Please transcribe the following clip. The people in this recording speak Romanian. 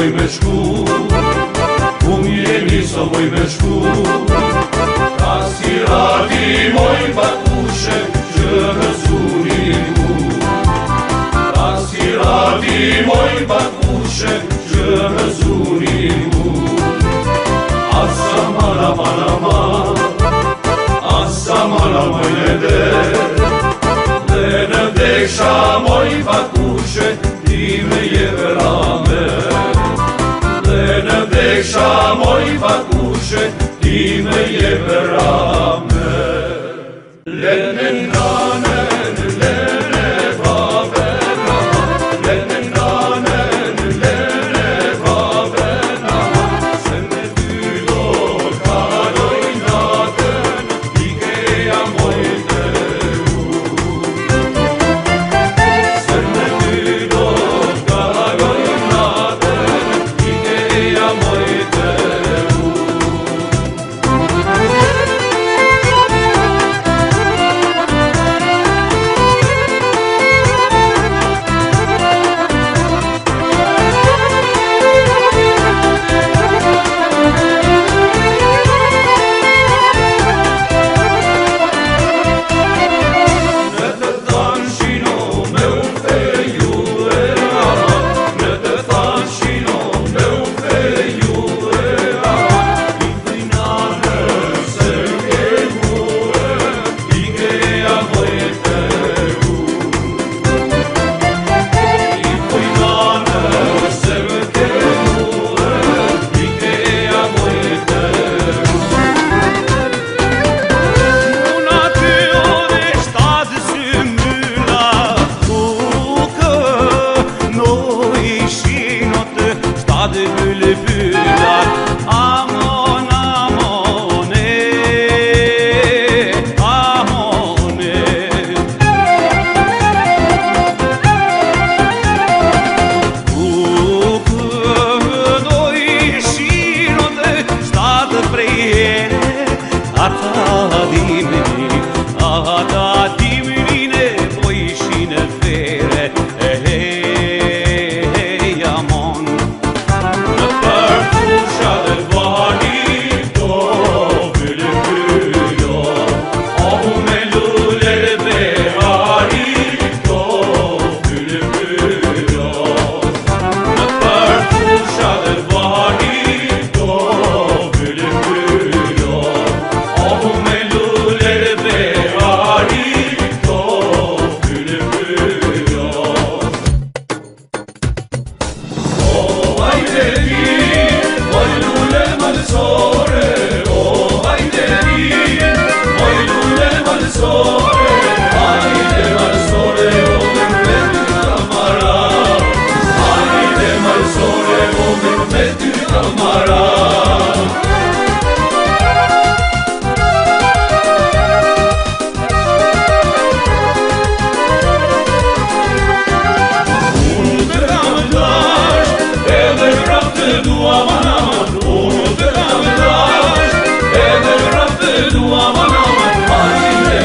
voj me shku, ku mjeni sa voj me shku. Ka si radi moj bakushe që rëzurin mu. Ka si radi moj bakushe që rëzurin mu. Asa mala mala ma, asa mala moj në dhe në desha moj bakushe ti me je verame. Dhe në desha moj bakushe ti me je verame. Lene nanen, lene babena, lene nanen, lene babena. Se me ty do kaloj natën, ikeja moj të u. Se me ty do kaloj natën, ikeja moj të u. Ata dimrine po ishin e vere, jamon. Në përfusha dhe vani do vyllë vyllo, ahu me lule dhe hari do vyllë vyllo. Në përfusha dhe vani do vyllë vyllo, ahu me lule dhe hari do vyllë vyllo. O hajde ti, oj lule malsore, o hajde ti, oj lule malsore, hajde malsore, o Mehmeti Kamara, hajde malsore, o Mehmeti Kamara.